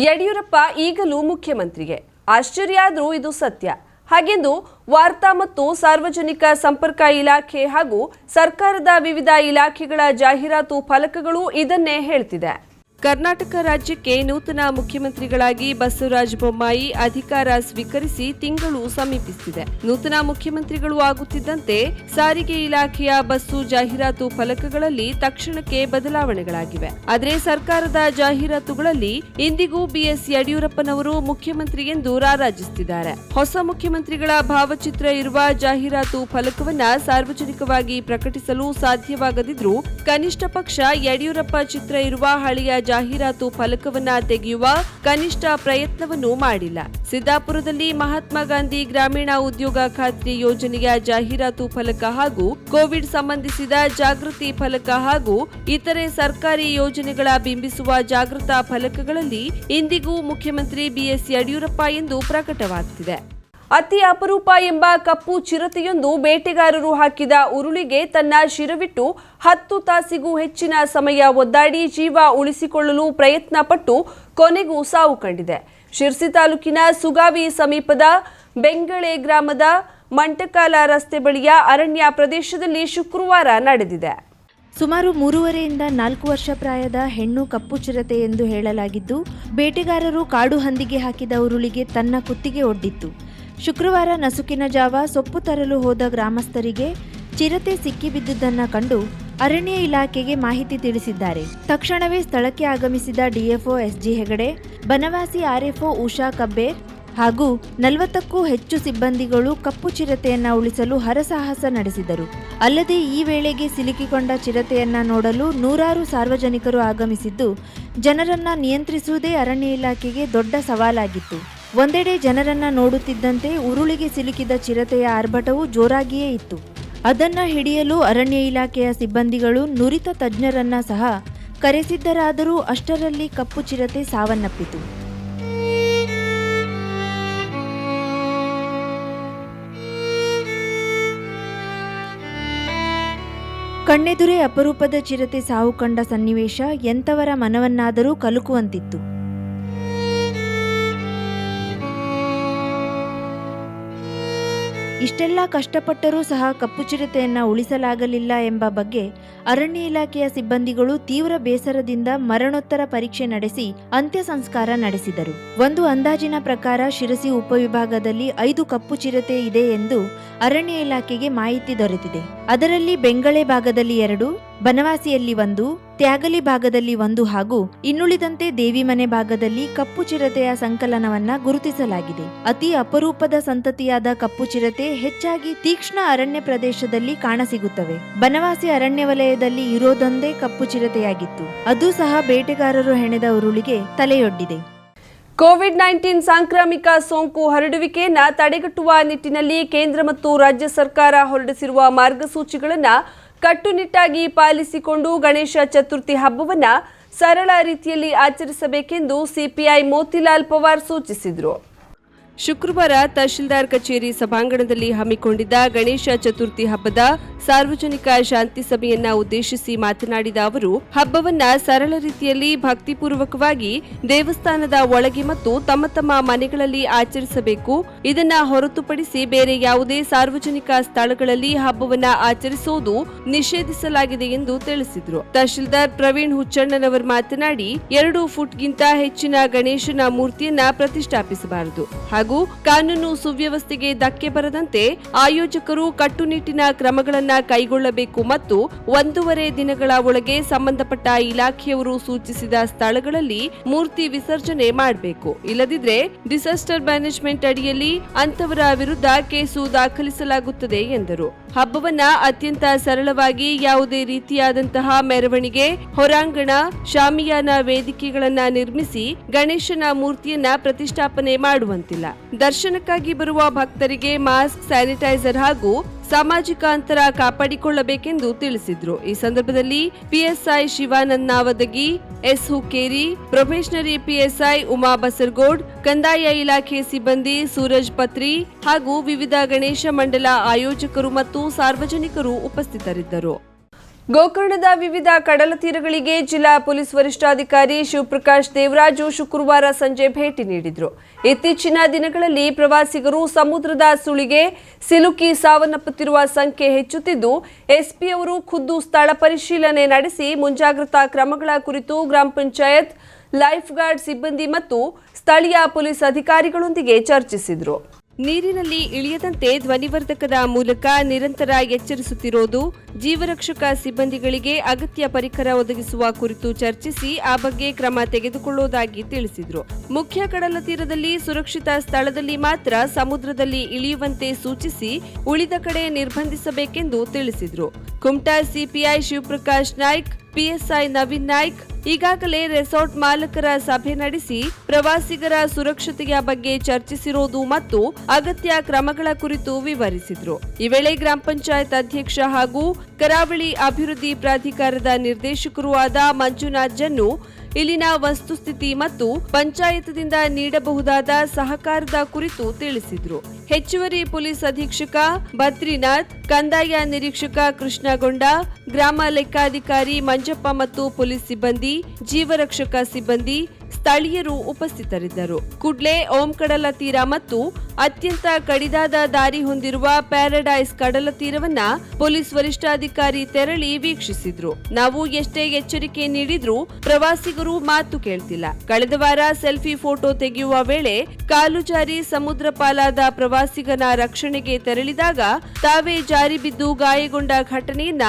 ಯಡಿಯೂರಪ್ಪ ಈಗಲೂ ಮುಖ್ಯಮಂತ್ರಿಗೆ ಆಶ್ಚರ್ಯ ಆದರೂ ಇದು ಸತ್ಯ. ಹಾಗೆಂದು ವಾರ್ತಾ ಮತ್ತು ಸಾರ್ವಜನಿಕ ಸಂಪರ್ಕ ಇಲಾಖೆ ಹಾಗೂ ಸರ್ಕಾರದ ವಿವಿಧ ಇಲಾಖೆಗಳ ಜಾಹೀರಾತು ಫಲಕಗಳು ಇದನ್ನೇ ಹೇಳ್ತಿದೆ. ಕರ್ನಾಟಕ ರಾಜ್ಯಕ್ಕೆ ನೂತನ ಮುಖ್ಯಮಂತ್ರಿಗಳಾಗಿ ಬಸವರಾಜ ಬೊಮ್ಮಾಯಿ ಅಧಿಕಾರ ಸ್ವೀಕರಿಸಿ ತಿಂಗಳು ಸಮೀಪಿಸುತ್ತಿದೆ. ನೂತನ ಮುಖ್ಯಮಂತ್ರಿಗಳು ಆಗುತ್ತಿದ್ದಂತೆ ಸಾರಿಗೆ ಇಲಾಖೆಯ ಬಸ್ಸು ಜಾಹೀರಾತು ಫಲಕಗಳಲ್ಲಿ ತಕ್ಷಣಕ್ಕೆ ಬದಲಾವಣೆಗಳಾಗಿವೆ. ಆದರೆ ಸರ್ಕಾರದ ಜಾಹೀರಾತುಗಳಲ್ಲಿ ಇಂದಿಗೂ ಬಿಎಸ್ ಯಡಿಯೂರಪ್ಪನವರು ಮುಖ್ಯಮಂತ್ರಿ ಎಂದು ರಾರಾಜಿಸುತ್ತಿದ್ದಾರೆ. ಹೊಸ ಮುಖ್ಯಮಂತ್ರಿಗಳ ಭಾವಚಿತ್ರ ಇರುವ ಜಾಹೀರಾತು ಫಲಕವನ್ನ ಸಾರ್ವಜನಿಕವಾಗಿ ಪ್ರಕಟಿಸಲು ಸಾಧ್ಯವಾಗದಿದ್ರೂ ಕನಿಷ್ಠ ಪಕ್ಷ ಯಡಿಯೂರಪ್ಪ ಚಿತ್ರ ಇರುವ ಹಳೆಯ ಜಾಹೀರಾತು ಫಲಕವನ್ನ ತೆಗೆಯುವ ಕನಿಷ್ಠ ಪ್ರಯತ್ನವನ್ನು ಮಾಡಿಲ್ಲ. ಸಿದ್ದಾಪುರದಲ್ಲಿ ಮಹಾತ್ಮ ಗಾಂಧಿ ಗ್ರಾಮೀಣ ಉದ್ಯೋಗ ಖಾತ್ರಿ ಯೋಜನೆಯ ಜಾಹೀರಾತು ಫಲಕ ಹಾಗೂ ಕೋವಿಡ್ ಸಂಬಂಧಿಸಿದ ಜಾಗೃತಿ ಫಲಕ ಹಾಗೂ ಇತರೆ ಸರ್ಕಾರಿ ಯೋಜನೆಗಳ ಬಿಂಬಿಸುವ ಜಾಗೃತ ಫಲಕಗಳಲ್ಲಿ ಇಂದಿಗೂ ಮುಖ್ಯಮಂತ್ರಿ ಬಿಎಸ್ ಯಡಿಯೂರಪ್ಪ ಎಂದು ಪ್ರಕಟವಾಗುತ್ತಿದೆ. ಅತಿ ಅಪರೂಪ ಎಂಬ ಕಪ್ಪು ಚಿರತೆಯೊಂದು ಬೇಟೆಗಾರರು ಹಾಕಿದ ಉರುಳಿಗೆ ತನ್ನ ಶಿರವಿಟ್ಟು 10 ತಾಸಿಗೂ ಹೆಚ್ಚಿನ ಸಮಯ ಒದ್ದಾಡಿ ಜೀವ ಉಳಿಸಿಕೊಳ್ಳಲು ಪ್ರಯತ್ನ ಪಟ್ಟು ಕೊನೆಗೂ ಸಾವು ಕಂಡಿದೆ. ಶಿರ್ಸಿ ತಾಲೂಕಿನ ಸುಗಾವಿ ಸಮೀಪದ ಬೆಂಗಳೆ ಗ್ರಾಮದ ಮಂಟಕಾಲ ರಸ್ತೆ ಬಳಿಯ ಅರಣ್ಯ ಪ್ರದೇಶದಲ್ಲಿ ಶುಕ್ರವಾರ ನಡೆದಿದೆ. ಸುಮಾರು 3.5 ರಿಂದ 4 ವರ್ಷ ಪ್ರಾಯದ ಹೆಣ್ಣು ಕಪ್ಪು ಚಿರತೆ ಎಂದು ಹೇಳಲಾಗಿದ್ದು, ಬೇಟೆಗಾರರು ಕಾಡು ಹಂದಿಗೆ ಹಾಕಿದ ಉರುಳಿಗೆ ತನ್ನ ಕುತ್ತಿಗೆ ಒಡ್ಡಿತ್ತು. ಶುಕ್ರವಾರ ನಸುಕಿನ ಜಾವ ಸೊಪ್ಪು ತರಲು ಹೋದ ಗ್ರಾಮಸ್ಥರಿಗೆ ಚಿರತೆ ಸಿಕ್ಕಿಬಿದ್ದುದನ್ನು ಕಂಡು ಅರಣ್ಯ ಇಲಾಖೆಗೆ ಮಾಹಿತಿ ತಿಳಿಸಿದ್ದಾರೆ. ತಕ್ಷಣವೇ ಸ್ಥಳಕ್ಕೆ ಆಗಮಿಸಿದ DFO SG Hegde, Banavasi RFO Usha Kabber ಹಾಗೂ 40ಕ್ಕೂ ಹೆಚ್ಚು ಸಿಬ್ಬಂದಿಗಳು ಕಪ್ಪು ಚಿರತೆಯನ್ನ ಉಳಿಸಲು ಹರಸಾಹಸ ನಡೆಸಿದರು. ಅಲ್ಲದೆ ಈ ವೇಳೆಗೆ ಸಿಲುಕಿಕೊಂಡ ಚಿರತೆಯನ್ನ ನೋಡಲು ನೂರಾರು ಸಾರ್ವಜನಿಕರು ಆಗಮಿಸಿದ್ದು, ಜನರನ್ನ ನಿಯಂತ್ರಿಸುವುದೇ ಅರಣ್ಯ ಇಲಾಖೆಗೆ ದೊಡ್ಡ ಸವಾಲಾಗಿತ್ತು. ಒಂದೆಡೆ ಜನರನ್ನ ನೋಡುತ್ತಿದ್ದಂತೆ ಉರುಳಿಗೆ ಸಿಲುಕಿದ ಚಿರತೆಯ ಆರ್ಭಟವು ಜೋರಾಗಿಯೇ ಇತ್ತು. ಅದನ್ನ ಹಿಡಿಯಲು ಅರಣ್ಯ ಇಲಾಖೆಯ ಸಿಬ್ಬಂದಿಗಳು ನುರಿತ ತಜ್ಞರನ್ನ ಸಹ ಕರೆಸಿದ್ದರಾದರೂ ಅಷ್ಟರಲ್ಲಿ ಕಪ್ಪು ಚಿರತೆ ಸಾವನ್ನಪ್ಪಿತು. ಕಣ್ಣೆದುರೇ ಅಪರೂಪದ ಚಿರತೆ ಸಾವು ಕಂಡ ಸನ್ನಿವೇಶ ಎಂಥವರ ಮನವನ್ನಾದರೂ ಕಲುಕುವಂತಿತ್ತು. ಇಷ್ಟೆಲ್ಲ ಕಷ್ಟಪಟ್ಟರೂ ಸಹ ಕಪ್ಪು ಚಿರತೆಯನ್ನ ಉಳಿಸಲಾಗಲಿಲ್ಲ ಎಂಬ ಬಗ್ಗೆ ಅರಣ್ಯ ಇಲಾಖೆಯ ಸಿಬ್ಬಂದಿಗಳು ತೀವ್ರ ಬೇಸರದಿಂದ ಮರಣೋತ್ತರ ಪರೀಕ್ಷೆ ನಡೆಸಿ ಅಂತ್ಯ ಸಂಸ್ಕಾರ ನಡೆಸಿದರು. ಒಂದು ಅಂದಾಜಿನ ಪ್ರಕಾರ ಶಿರಸಿ ಉಪವಿಭಾಗದಲ್ಲಿ 5 ಕಪ್ಪು ಚಿರತೆ ಇದೆ ಎಂದು ಅರಣ್ಯ ಇಲಾಖೆಗೆ ಮಾಹಿತಿ ದೊರೆತಿದೆ. ಅದರಲ್ಲಿ ಬೆಂಗಳೆ ಭಾಗದಲ್ಲಿ 2, ಬನವಾಸಿಯಲ್ಲಿ 1, ತ್ಯಾಗಲಿ ಭಾಗದಲ್ಲಿ 1 ಹಾಗೂ ಇನ್ನುಳಿದಂತೆ ದೇವಿಮನೆ ಭಾಗದಲ್ಲಿ ಕಪ್ಪು ಚಿರತೆಯ ಸಂಕಲನವನ್ನ ಗುರುತಿಸಲಾಗಿದೆ. ಅತಿ ಅಪರೂಪದ ಸಂತತಿಯಾದ ಕಪ್ಪು ಚಿರತೆ ಹೆಚ್ಚಾಗಿ ತೀಕ್ಷ್ಣ ಅರಣ್ಯ ಪ್ರದೇಶದಲ್ಲಿ ಕಾಣಸಿಗುತ್ತವೆ. ಬನವಾಸಿ ಅರಣ್ಯ ವಲಯದಲ್ಲಿ ಇರೋದೊಂದೇ ಕಪ್ಪು ಚಿರತೆಯಾಗಿತ್ತು. ಅದು ಸಹ ಬೇಟೆಗಾರರು ಹೆಣೆದ ಉರುಳಿಗೆ ತಲೆಯೊಡ್ಡಿದೆ. ಕೋವಿಡ್-19 ಸಾಂಕ್ರಾಮಿಕ ಸೋಂಕು ಹರಡುವಿಕೆಯನ್ನು ತಡೆಗಟ್ಟುವ ನಿಟ್ಟಿನಲ್ಲಿ ಕೇಂದ್ರ ಮತ್ತು ರಾಜ್ಯ ಸರ್ಕಾರ ಹೊರಡಿಸಿರುವ ಮಾರ್ಗಸೂಚಿಗಳನ್ನು ಕಟ್ಟುನಿಟ್ಟಾಗಿ ಪಾಲಿಸಿಕೊಂಡು ಗಣೇಶ ಚತುರ್ಥಿ ಹಬ್ಬವನ್ನು ಸರಳ ರೀತಿಯಲ್ಲಿ ಆಚರಿಸಬೇಕೆಂದು ಸಿಪಿಐ ಮೋತಿಲಾಲ್ ಪವಾರ್ ಸೂಚಿಸಿದರು. ಶುಕ್ರವಾರ ತಹಶೀಲ್ದಾರ್ ಕಚೇರಿ ಸಭಾಂಗಣದಲ್ಲಿ ಹಮ್ಮಿಕೊಂಡಿದ್ದ ಗಣೇಶ ಚತುರ್ಥಿ ಹಬ್ಬದ ಸಾರ್ವಜನಿಕ ಶಾಂತಿ ಸಭೆಯನ್ನ ಉದ್ದೇಶಿಸಿ ಮಾತನಾಡಿದ ಅವರು, ಹಬ್ಬವನ್ನ ಸರಳ ರೀತಿಯಲ್ಲಿ ಭಕ್ತಿಪೂರ್ವಕವಾಗಿ ದೇವಸ್ಥಾನದ ಒಳಗೆ ಮತ್ತು ತಮ್ಮ ತಮ್ಮ ಮನೆಗಳಲ್ಲಿ ಆಚರಿಸಬೇಕು. ಇದನ್ನ ಹೊರತುಪಡಿಸಿ ಬೇರೆ ಯಾವುದೇ ಸಾರ್ವಜನಿಕ ಸ್ಥಳಗಳಲ್ಲಿ ಹಬ್ಬವನ್ನ ಆಚರಿಸುವುದು ನಿಷೇಧಿಸಲಾಗಿದೆ ಎಂದು ತಿಳಿಸಿದರು. ತಹಶೀಲ್ದಾರ್ ಪ್ರವೀಣ್ ಹುಚ್ಚಣ್ಣನವರು ಮಾತನಾಡಿ, 2 ಫುಟ್ಗಿಂತ ಹೆಚ್ಚಿನ ಗಣೇಶನ ಮೂರ್ತಿಯನ್ನ ಪ್ರತಿಷ್ಠಾಪಿಸಬಾರದು ಹಾಗೂ ಕಾನೂನು ಸುವ್ಯವಸ್ಥೆಗೆ ಧಕ್ಕೆ ಬರದಂತೆ ಆಯೋಜಕರು ಕಟ್ಟುನಿಟ್ಟಿನ ಕ್ರಮಗಳನ್ನು ಕೈಗೊಳ್ಳಬೇಕು ಮತ್ತು 1.5 ದಿನಗಳ ಒಳಗೆ ಸಂಬಂಧಪಟ್ಟ ಇಲಾಖೆಯವರು ಸೂಚಿಸಿದ ಸ್ಥಳಗಳಲ್ಲಿ ಮೂರ್ತಿ ವಿಸರ್ಜನೆ ಮಾಡಬೇಕು. ಇಲ್ಲದಿದ್ದರೆ ಡಿಸಾಸ್ಟರ್ ಮ್ಯಾನೇಜ್ಮೆಂಟ್ ಅಡಿಯಲ್ಲಿ ಅಂತವರ ವಿರುದ್ಧ ಕೇಸು ದಾಖಲಿಸಲಾಗುತ್ತದೆ ಎಂದರು. ಹಬ್ಬವನ್ನ ಅತ್ಯಂತ ಸರಳವಾಗಿ ಯಾವುದೇ ರೀತಿಯಾದಂತಹ ಮೆರವಣಿಗೆ, ಹೊರಾಂಗಣ, ಶಾಮಿಯಾನ ವೇದಿಕೆಗಳನ್ನ ನಿರ್ಮಿಸಿ ಗಣೇಶನ ಮೂರ್ತಿಯನ್ನ ಪ್ರತಿಷ್ಠಾಪನೆ ಮಾಡುವಂತಿಲ್ಲ. ದರ್ಶನಕ್ಕಾಗಿ ಬರುವ ಭಕ್ತರಿಗೆ ಮಾಸ್ಕ್, ಸ್ಯಾನಿಟೈಸರ್ ಹಾಗೂ ಸಾಮಾಜಿಕ ಅಂತರ ಕಾಪಾಡಿಕೊಳ್ಳಬೇಕೆಂದು ತಿಳಿಸಿದ್ರು. ಈ ಸಂದರ್ಭದಲ್ಲಿ PSI Shivananda Navadagi, S Hukkeri, probationary PSI Uma Basaragod, ಕಂದಾಯ ಇಲಾಖೆ ಸಿಬ್ಬಂದಿ ಸೂರಜ್ ಪತ್ರಿ ಹಾಗೂ ವಿವಿಧ ಗಣೇಶ ಮಂಡಲ ಆಯೋಜಕರು ಮತ್ತು ಸಾರ್ವಜನಿಕರು ಉಪಸ್ಥಿತರಿದ್ದರು. ಗೋಕರ್ಣದ ವಿವಿಧ ಕಡಲ ತೀರಗಳಿಗೆ ಜಿಲ್ಲಾ ಪೊಲೀಸ್ ವರಿಷ್ಠಾಧಿಕಾರಿ ಶಿವಪ್ರಕಾಶ್ ದೇವರಾಜು ಶುಕ್ರವಾರ ಸಂಜೆ ಭೇಟಿ ನೀಡಿದರು. ಇತ್ತೀಚಿನ ದಿನಗಳಲ್ಲಿ ಪ್ರವಾಸಿಗರು ಸಮುದ್ರದ ಸುಳಿಗೆ ಸಿಲುಕಿ ಸಾವನ್ನಪ್ಪುತ್ತಿರುವ ಸಂಖ್ಯೆ ಹೆಚ್ಚುತ್ತಿದ್ದು, ಎಸ್ಪಿ ಅವರು ಖುದ್ದು ಸ್ಥಳ ಪರಿಶೀಲನೆ ನಡೆಸಿ ಮುಂಜಾಗ್ರತಾ ಕ್ರಮಗಳ ಕುರಿತು ಗ್ರಾಮ ಪಂಚಾಯತ್ ಲೈಫ್ ಗಾರ್ಡ್ ಸಿಬ್ಬಂದಿ ಮತ್ತು ಸ್ಥಳೀಯ ಪೊಲೀಸ್ ಅಧಿಕಾರಿಗಳೊಂದಿಗೆ ಚರ್ಚಿಸಿದರು. ನೀರಿನಲ್ಲಿ ಇಳಿಯದಂತೆ ಧ್ವನಿವರ್ಧಕದ ಮೂಲಕ ನಿರಂತರ ಎಚ್ಚರಿಸುತ್ತಿರುವುದು, ಜೀವರಕ್ಷಕ ಸಿಬ್ಬಂದಿಗಳಿಗೆ ಅಗತ್ಯ ಪರಿಕರ ಒದಗಿಸುವ ಕುರಿತು ಚರ್ಚಿಸಿ ಆ ಬಗ್ಗೆ ಕ್ರಮ ತೆಗೆದುಕೊಳ್ಳುವುದಾಗಿ ತಿಳಿಸಿದರು. ಮುಖ್ಯ ಕಡಲ ತೀರದಲ್ಲಿ ಸುರಕ್ಷಿತ ಸ್ಥಳದಲ್ಲಿ ಮಾತ್ರ ಸಮುದ್ರದಲ್ಲಿ ಇಳಿಯುವಂತೆ ಸೂಚಿಸಿ ಉಳಿದ ಕಡೆ ನಿರ್ಬಂಧಿಸಬೇಕೆಂದು ತಿಳಿಸಿದರು. ಕುಮಟಾ ಸಿಪಿಐ ಶಿವಪ್ರಕಾಶ್ ನಾಯ್ಕ್, ಪಿಎಸ್ಐ ನವೀನ್ ನಾಯ್ಕ್ ಈಗಾಗಲೇ ರೆಸಾರ್ಟ್ ಮಾಲಕರ ಸಭೆ ನಡೆಸಿ ಪ್ರವಾಸಿಗರ ಸುರಕ್ಷತೆಯ ಬಗ್ಗೆ ಚರ್ಚಿಸಿರುವುದು ಮತ್ತು ಅಗತ್ಯ ಕ್ರಮಗಳ ಕುರಿತು ವಿವರಿಸಿದರು. ಈ ವೇಳೆ ಗ್ರಾಮ ಪಂಚಾಯತ್ ಅಧ್ಯಕ್ಷ ಹಾಗೂ ಕರಾವಳಿ ಅಭಿವೃದ್ಧಿ ಪ್ರಾಧಿಕಾರದ ನಿರ್ದೇಶಕರೂ ಆದ ಮಂಜುನಾಥ್ ಜನ್ನು ಇಲ್ಲಿನ ವಸ್ತುಸ್ಥಿತಿ ಮತ್ತು ಪಂಚಾಯತ್ದಿಂದ ನೀಡಬಹುದಾದ ಸಹಕಾರದ ಕುರಿತು ತಿಳಿಸಿದರು. ಹೆಚ್ಚುವರಿ ಪೊಲೀಸ್ ಅಧೀಕ್ಷಕ ಬದ್ರಿನಾಥ್, ಕಂದಾಯ ನಿರೀಕ್ಷಕ ಕೃಷ್ಣಗೊಂಡ, ಗ್ರಾಮ ಲೆಕ್ಕಾಧಿಕಾರಿ ಮಂಜಪ್ಪ ಮತ್ತು ಪೊಲೀಸ್ ಸಿಬ್ಬಂದಿ, ಜೀವರಕ್ಷಕ ಸಿಬ್ಬಂದಿ, ಸ್ಥಳೀಯರು ಉಪಸ್ಥಿತರಿದ್ದರು. ಕುಡ್ಲೆ ಓಂ ಕಡಲ ತೀರ ಮತ್ತು ಅತ್ಯಂತ ಕಡಿದಾದ ದಾರಿ ಹೊಂದಿರುವ ಪ್ಯಾರಡೈಸ್ ಕಡಲ ತೀರವನ್ನ ಪೊಲೀಸ್ ವರಿಷ್ಠಾಧಿಕಾರಿ ತೆರಳಿ ವೀಕ್ಷಿಸಿದ್ರು. ನಾವು ಎಷ್ಟೇ ಎಚ್ಚರಿಕೆ ನೀಡಿದ್ರೂ ಪ್ರವಾಸಿಗರು ಮಾತು ಕೇಳ್ತಿಲ್ಲ. ಕಳೆದ ವಾರ ಸೆಲ್ಫಿ ಫೋಟೋ ತೆಗೆಯುವ ವೇಳೆ ಕಾಲು ಜಾರಿ ಸಮುದ್ರ ಪಾಲಾದ ಪ್ರವಾಸಿಗನ ರಕ್ಷಣೆಗೆ ತೆರಳಿದಾಗ ತಾವೇ ಜಾರಿ ಬಿದ್ದು ಗಾಯಗೊಂಡ ಘಟನೆಯನ್ನ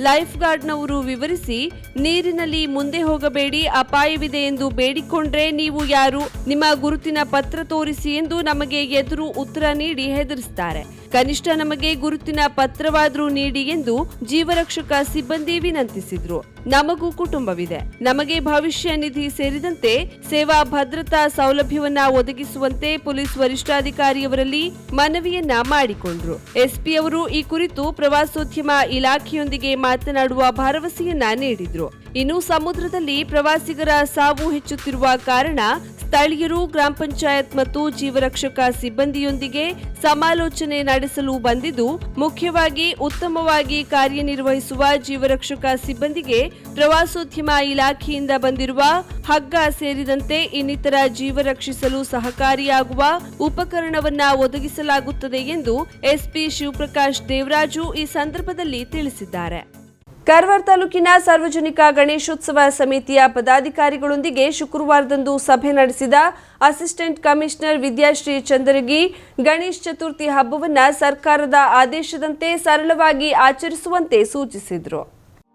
ಲೈಫ್ ಗಾರ್ಡ್ನವರು ವಿವರಿಸಿ, ನೀರಿನಲ್ಲಿ ಮುಂದೆ ಹೋಗಬೇಡಿ, ಅಪಾಯವಿದೆ ಎಂದು ಬೇಡಿಕೊಂಡ್ರೆ ನೀವು ಯಾರು, ನಿಮ್ಮ ಗುರುತಿನ ಪತ್ರ ತೋರಿಸಿ ಎಂದು ನಮಗೆ ಎದುರು ಉತ್ತರ ನೀಡಿ ಹೆದರಿಸುತ್ತಾರೆ. ಕನಿಷ್ಠ ನಮಗೆ ಗುರುತಿನ ಪತ್ರವಾದ್ರೂ ನೀಡಿ ಎಂದು ಜೀವರಕ್ಷಕ ಸಿಬ್ಬಂದಿ ವಿನಂತಿಸಿದ್ರು. ನಮಗೂ ಕುಟುಂಬವಿದೆ, ನಮಗೆ ಭವಿಷ್ಯ ನಿಧಿ ಸೇರಿದಂತೆ ಸೇವಾ ಭದ್ರತಾ ಸೌಲಭ್ಯವನ್ನ ಒದಗಿಸುವಂತೆ ಪೊಲೀಸ್ ವರಿಷ್ಠಾಧಿಕಾರಿಯವರಲ್ಲಿ ಮನವಿಯನ್ನ ಮಾಡಿಕೊಂಡ್ರು. ಎಸ್ಪಿ ಅವರು ಈ ಕುರಿತು ಪ್ರವಾಸೋದ್ಯಮ ಇಲಾಖೆಯೊಂದಿಗೆ ಮಾತನಾಡುವ ಭರವಸೆಯನ್ನ ನೀಡಿದ್ರು. ಇನ್ನು ಸಮುದ್ರದಲ್ಲಿ ಪ್ರವಾಸಿಗರ ಸಾವು ಹೆಚ್ಚುತ್ತಿರುವ ಕಾರಣ ಸ್ಥಳೀಯರು ಗ್ರಾಮ ಪಂಚಾಯತ್ ಮತ್ತು ಜೀವರಕ್ಷಕ ಸಿಬ್ಬಂದಿಯೊಂದಿಗೆ ಸಮಾಲೋಚನೆ ನಡೆಸಲು ಬಂದಿದ್ದು, ಮುಖ್ಯವಾಗಿ ಉತ್ತಮವಾಗಿ ಕಾರ್ಯನಿರ್ವಹಿಸುವ ಜೀವರಕ್ಷಕ ಸಿಬ್ಬಂದಿಗೆ ಪ್ರವಾಸೋದ್ಯಮ ಇಲಾಖೆಯಿಂದ ಬಂದಿರುವ ಹಗ್ಗ ಸೇರಿದಂತೆ ಇನ್ನಿತರ ಜೀವ ರಕ್ಷಿಸಲು ಸಹಕಾರಿಯಾಗುವ ಉಪಕರಣವನ್ನ ಒದಗಿಸಲಾಗುತ್ತದೆ ಎಂದು ಎಸ್ಪಿ ಶಿವಪ್ರಕಾಶ್ ದೇವರಾಜು ಈ ಸಂದರ್ಭದಲ್ಲಿ ತಿಳಿಸಿದ್ದಾರೆ. ಕಾರವಾರ ತಾಲೂಕಿನ ಸಾರ್ವಜನಿಕ ಗಣೇಶೋತ್ಸವ ಸಮಿತಿಯ ಪದಾಧಿಕಾರಿಗಳೊಂದಿಗೆ ಶುಕ್ರವಾರದಂದು ಸಭೆ ನಡೆಸಿದ ಅಸಿಸ್ಟೆಂಟ್ ಕಮಿಷನರ್ ವಿದ್ಯಾಶ್ರೀ ಚಂದರಗಿ ಗಣೇಶ ಚತುರ್ಥಿ ಹಬ್ಬವನ್ನು ಸರ್ಕಾರದ ಆದೇಶದಂತೆ ಸರಳವಾಗಿ ಆಚರಿಸುವಂತೆ ಸೂಚಿಸಿದರು.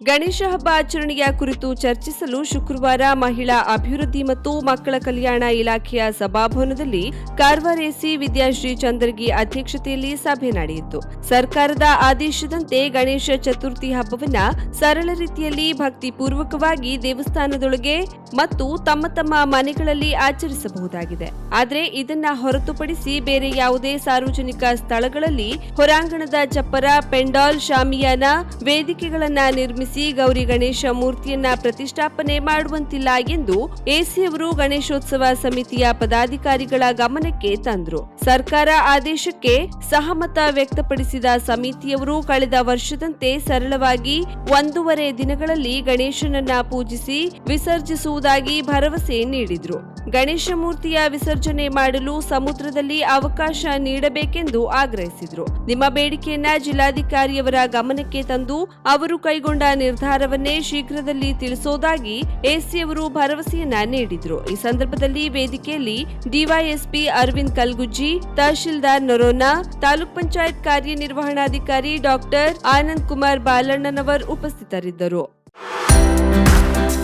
ಗಣೇಶ ಹಬ್ಬ ಆಚರಣೆಯ ಕುರಿತು ಚರ್ಚಿಸಲು ಶುಕ್ರವಾರ ಮಹಿಳಾ ಅಭಿವೃದ್ಧಿ ಮತ್ತು ಮಕ್ಕಳ ಕಲ್ಯಾಣ ಇಲಾಖೆಯ ಸಭಾಭವನದಲ್ಲಿ ಕಾರವಾರ ಎಸಿ ವಿದ್ಯಾಶ್ರೀ ಚಂದರಗಿ ಅಧ್ಯಕ್ಷತೆಯಲ್ಲಿ ಸಭೆ ನಡೆಯಿತು. ಸರ್ಕಾರದ ಆದೇಶದಂತೆ ಗಣೇಶ ಚತುರ್ಥಿ ಹಬ್ಬವನ್ನ ಸರಳ ರೀತಿಯಲ್ಲಿ ಭಕ್ತಿಪೂರ್ವಕವಾಗಿ ದೇವಸ್ಥಾನದೊಳಗೆ ಮತ್ತು ತಮ್ಮ ತಮ್ಮ ಮನೆಗಳಲ್ಲಿ ಆಚರಿಸಬಹುದಾಗಿದೆ. ಆದರೆ ಇದನ್ನ ಹೊರತುಪಡಿಸಿ ಬೇರೆ ಯಾವುದೇ ಸಾರ್ವಜನಿಕ ಸ್ಥಳಗಳಲ್ಲಿ ಹೊರಾಂಗಣದ ಚಪ್ಪರ, ಪೆಂಡಾಲ್, ಶಾಮಿಯಾನ, ವೇದಿಕೆಗಳನ್ನ ನಿರ್ಮಿಸಿ ಗೌರಿ ಗಣೇಶ ಮೂರ್ತಿಯನ್ನ ಪ್ರತಿಷ್ಠಾಪನೆ ಮಾಡುವಂತಿಲ್ಲ ಎಂದು ಎಸಿ ಅವರು ಗಣೇಶೋತ್ಸವ ಸಮಿತಿಯ ಪದಾಧಿಕಾರಿಗಳ ಗಮನಕ್ಕೆ ತಂದರು. ಸರ್ಕಾರ ಆದೇಶಕ್ಕೆ ಸಹಮತ ವ್ಯಕ್ತಪಡಿಸಿದ ಸಮಿತಿಯವರು ಕಳೆದ ವರ್ಷದಂತೆ ಸರಳವಾಗಿ 1.5 ದಿನಗಳಲ್ಲಿ ಗಣೇಶನನ್ನ ಪೂಜಿಸಿ ವಿಸರ್ಜಿಸುವುದಾಗಿ ಭರವಸೆ ನೀಡಿದ್ರು. ಗಣೇಶ ಮೂರ್ತಿಯ ವಿಸರ್ಜನೆ ಮಾಡಲು ಸಮುದ್ರದಲ್ಲಿ ಅವಕಾಶ ನೀಡಬೇಕೆಂದು ಆಗ್ರಹಿಸಿದ್ರು. ನಿಮ್ಮ ಬೇಡಿಕೆಯನ್ನ ಜಿಲ್ಲಾಧಿಕಾರಿಯವರ ಗಮನಕ್ಕೆ ತಂದು ಅವರು ಕೈಗೊಂಡ ನಿರ್ಧಾರವನ್ನೇ ಶೀಘ್ರದಲ್ಲಿ ತಿಳಿಸೋದಾಗಿ ಎಸಿ ಅವರು ಭರವಸೆಯನ್ನ ನೀಡಿದ್ರು. ಈ ಸಂದರ್ಭದಲ್ಲಿ ವೇದಿಕೆಯಲ್ಲಿ ಡಿವೈಎಸ್ಪಿ ಅರವಿಂದ್ ಕಲ್ಗುಜ್ಜಿ, ತಹಶೀಲ್ದಾರ್ ನೊರೋನಾ, ತಾಲೂಕ್ ಪಂಚಾಯತ್ ಕಾರ್ಯನಿರ್ವಹಣಾಧಿಕಾರಿ ಡಾಕ್ಟರ್ ಆನಂದ್ ಕುಮಾರ್ ಬಾಲಣ್ಣನವರ್ ಉಪಸ್ಥಿತರಿದ್ದರು.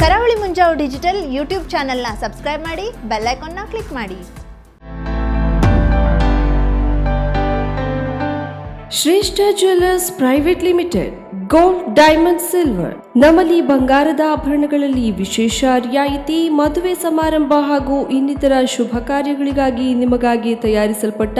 ಕರಾವಳಿ ಮುಂಜಾವು ಡಿಜಿಟಲ್ ಯೂಟ್ಯೂಬ್ ಚಾನೆಲ್ನ ಸಬ್ಸ್ಕ್ರೈಬ್ ಮಾಡಿ, ಬೆಲ್ ಐಕಾನ್ನ ಕ್ಲಿಕ್ ಮಾಡಿ. ಶ್ರೇಷ್ಠ jewellers private limited, gold, diamond, silver. ನಮ್ಮಲ್ಲಿ ಬಂಗಾರದ ಆಭರಣಗಳಲ್ಲಿ ವಿಶೇಷ ರಿಯಾಯಿತಿ, ಮದುವೆ ಸಮಾರಂಭ ಹಾಗೂ ಇನ್ನಿತರ ಶುಭ ಕಾರ್ಯಗಳಿಗಾಗಿ ನಿಮಗಾಗಿ ತಯಾರಿಸಲ್ಪಟ್ಟ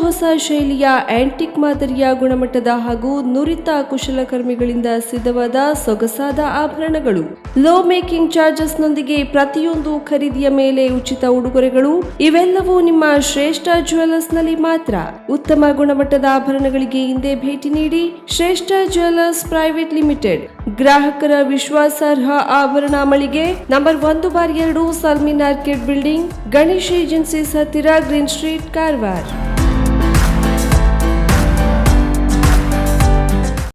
ಹೊಸ ಶೈಲಿಯ ಆಂಟಿಕ್ ಮಾದರಿಯ ಗುಣಮಟ್ಟದ ಹಾಗೂ ನುರಿತ ಕುಶಲಕರ್ಮಿಗಳಿಂದ ಸಿದ್ಧವಾದ ಸೊಗಸಾದ ಆಭರಣಗಳು. ಲೋ ಮೇಕಿಂಗ್ ಚಾರ್ಜಸ್ನೊಂದಿಗೆ ಪ್ರತಿಯೊಂದು ಖರೀದಿಯ ಮೇಲೆ ಉಚಿತ ಉಡುಗೊರೆಗಳು. ಇವೆಲ್ಲವೂ ನಿಮ್ಮ ಶ್ರೇಷ್ಠ ಜ್ಯುವೆಲ್ಲರ್ಸ್ನಲ್ಲಿ ಮಾತ್ರ. ಉತ್ತಮ ಗುಣಮಟ್ಟದ ಆಭರಣಗಳಿಗೆ ಹಿಂದೆ ಭೇಟಿ ನೀಡಿ. ಶ್ರೇಷ್ಠ ಜ್ಯುವೆಲ್ಲರ್ಸ್ ಪ್ರೈವೇಟ್ ಲಿಮಿಟೆಡ್, ಗ್ರಾಹಕರ ವಿಶ್ವಾಸಾರ್ಹ ಆಭರಣ ಮಳಿಗೆ, number 1/2 ಸಲ್ಮಿನ್ orchid building, Ganesh agencies ಹತ್ತಿರ, ಗ್ರೀನ್ ಸ್ಟ್ರೀಟ್, ಕಾರವಾರ.